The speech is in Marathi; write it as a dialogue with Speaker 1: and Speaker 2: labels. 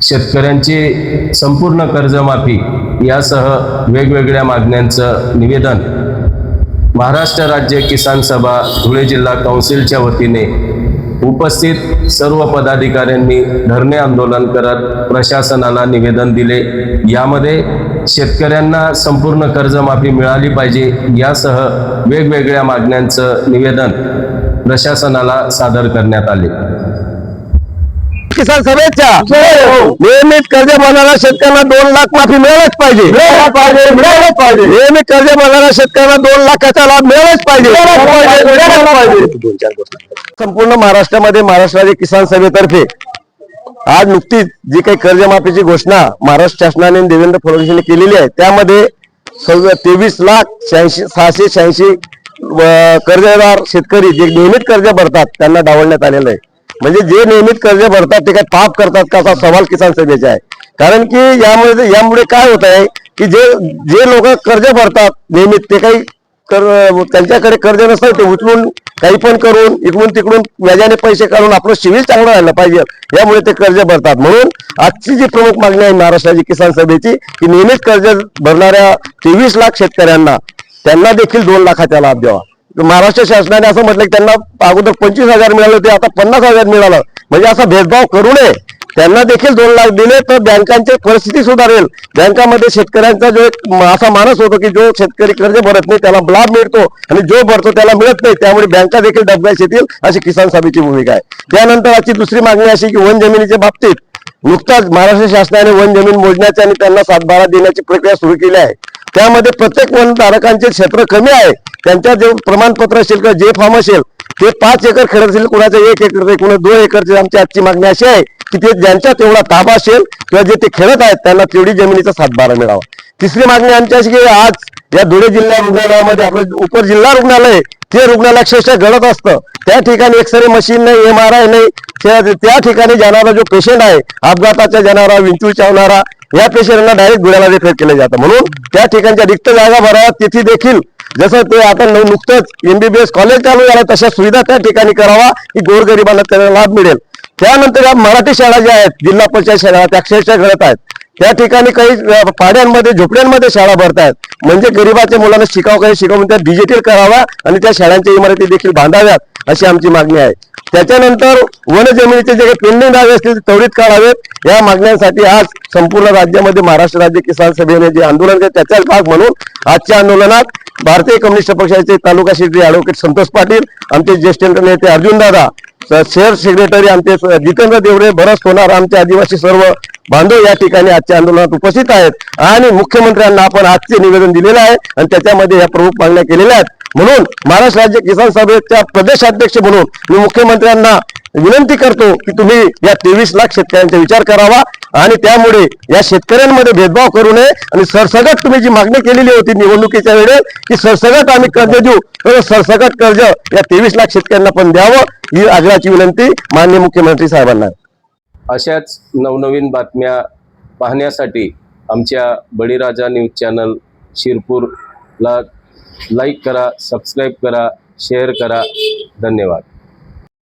Speaker 1: शेतकऱ्यांची संपूर्ण कर्जमाफी यासह वेगवेगळ्या मागण्यांचं निवेदन महाराष्ट्र राज्य किसान सभा धुळे जिल्हा काउन्सिलच्या वतीने उपस्थित सर्व पदाधिकाऱ्यांनी धरणे आंदोलन करत प्रशासनाला निवेदन दिले। यामध्ये शेतकऱ्यांना संपूर्ण कर्जमाफी मिळाली पाहिजे यासह वेगवेगळ्या मागण्यांचं निवेदन प्रशासनाला सादर करण्यात आले।
Speaker 2: किसान सभेच्या नियमित कर्ज भरणाऱ्या शेतकऱ्यांना 2 लाख माफी मिळालंच पाहिजे। नियमित कर्ज भरणाऱ्या शेतकऱ्यांना 2 लाखाचा लाभ मिळालाच पाहिजे। संपूर्ण महाराष्ट्रामध्ये महाराष्ट्र राज्य किसान सभेतर्फे आज नुकतीच जी काही कर्जमाफीची घोषणा महाराष्ट्र शासनाने देवेंद्र फडणवीसांनी केलेली आहे, त्यामध्ये 23,86,686 कर्जदार शेतकरी जे नियमित कर्ज भरतात त्यांना डावलण्यात आलेलं आहे। म्हणजे जे नियमित कर्ज भरतात ते काय पाप करतात का, असा सवाल किसान सभेचा आहे। कारण की यामुळे काय होत आहे की जे लोक कर्ज भरतात नियमित ते काही त्यांच्याकडे कर्ज नसतं, ते उचलून काही पण करून इकडून तिकडून व्याजाने पैसे काढून आपलं सिव्हिल चांगलं राहिलं पाहिजे, यामुळे ते कर्ज भरतात। म्हणून आजची जी प्रमुख मागणी आहे महाराष्ट्राची किसान सभेची की नियमित कर्ज भरणाऱ्या 23 लाख शेतकऱ्यांना त्यांना देखील 2 लाखाचा लाभ द्यावा। महाराष्ट्र शासनाने असं म्हटलं की त्यांना अगोदर 25,000 मिळाले होते, आता 50,000 मिळालं, म्हणजे असा भेदभाव करू नये। त्यांना देखील 2 लाख दिले तर बँकांची परिस्थिती सुधारेल। बँकामध्ये शेतकऱ्यांचा जो असा मानस होतो की जो शेतकरी कर्ज भरत नाही त्याला लाभ मिळतो आणि जो भरतो त्याला मिळत नाही, त्यामुळे बँका देखील डबघाईस येतील, अशी किसान सभेची भूमिका आहे। त्यानंतर आजची दुसरी मागणी अशी की वन जमिनीच्या बाबतीत नुकताच महाराष्ट्र शासनाने वन जमीन मोजण्याची आणि त्यांना 7/12 देण्याची प्रक्रिया सुरू केली आहे। त्यामध्ये प्रत्येक वनधारकांचे क्षेत्र कमी आहे, त्यांच्या जे प्रमाणपत्र असेल किंवा जे फॉर्म असेल ते 5 एकर खेळत असेल, कुणाचं 1 एकर, कुणा 2 एकरची आमची आजची मागणी अशी आहे की ते ज्यांच्या तेवढा ताबा असेल किंवा जे ते खेळत आहेत त्यांना तेवढी जमिनीचा 7/12 मिळावा। तिसरी मागणी आमची अशी की आज या धुळे जिल्हा रुग्णालयामध्ये आपलं उपजिल्हा रुग्णालय ते रुग्णालय अक्षरशः गळत असतं, त्या ठिकाणी एक्सरे मशीन नाही, MRI नाही, त्या ठिकाणी जाणारा जो पेशंट आहे अपघाताचा जाणारा, विंचूचा होणारा, या पेशंटला डायरेक्ट धुळ्याला रेफर केलं जातं। म्हणून त्या ठिकाणच्या रिक्त जागा भराव्यात, तिथे देखील जसं ते आता नुकतंच MBBS कॉलेज चालू झालं तशा सुविधा त्या ठिकाणी करावा की गोरगरिबांना त्याचा लाभ मिळेल। त्यानंतर या मराठी शाळा ज्या आहेत जिल्हा परिषद शाळा त्या अक्षरशः घडत आहेत, त्या ठिकाणी काही पाड्यांमध्ये झोपड्यांमध्ये शाळा भरतायत, म्हणजे गरिबाच्या मुलांना शिकावून त्या डिजिटल करावा आणि त्या शाळांच्या इमारती देखील बांधाव्यात, अशी आमची मागणी आहे। त्याच्यानंतर वन जमिनीचे जे काही पेंडिंग दावे असतील ते त्वरित काढावेत। या मागण्यांसाठी आज संपूर्ण राज्यामध्ये महाराष्ट्र राज्य किसान सभेने जे आंदोलन केले त्याचाच भाग म्हणून आजच्या आंदोलनात भारतीय कम्युनिस्ट पक्षाचे तालुका सेक्रेटरी ॲडव्होकेट संतोष पाटील, आमचे ज्येष्ठ नेते अर्जुन दादा, शहर सेक्रेटरी आमचे जितेंद्र देवरे, भरत सोनार, आमचे आदिवासी सर्व बांधव या ठिकाणी आजच्या आंदोलनात उपस्थित आहेत आणि मुख्यमंत्र्यांना आपण आजचे निवेदन दिलेलं आहे आणि त्याच्यामध्ये या प्रमुख मागण्या केलेल्या आहेत। म्हणून महाराष्ट्र राज्य किसान सभेच्या प्रदेशाध्यक्ष म्हणून मी मुख्यमंत्र्यांना विनंती करतो की तुम्ही या 23 लाख शेतकऱ्यांचा विचार करावा आणि त्यामुळे या शेतकऱ्यांमध्ये भेदभाव करू नये आणि सरसकट तुम्ही जी मागणी केलेली होती निवडणुकीच्या वेळेस की सरसकट आम्ही कर्ज देऊ, तर सरसकट कर्ज या 23 लाख शेतकऱ्यांना पण द्यावं, ही आग्रहाची विनंती माननीय मुख्यमंत्री साहेबांना आहे।
Speaker 1: अशाच नवनवीन बातम्या पाहण्यासाठी आमच्या बळीराजा न्यूज चॅनल शिरपूरला लाईक करा, सबस्क्राईब करा, शेअर करा। धन्यवाद।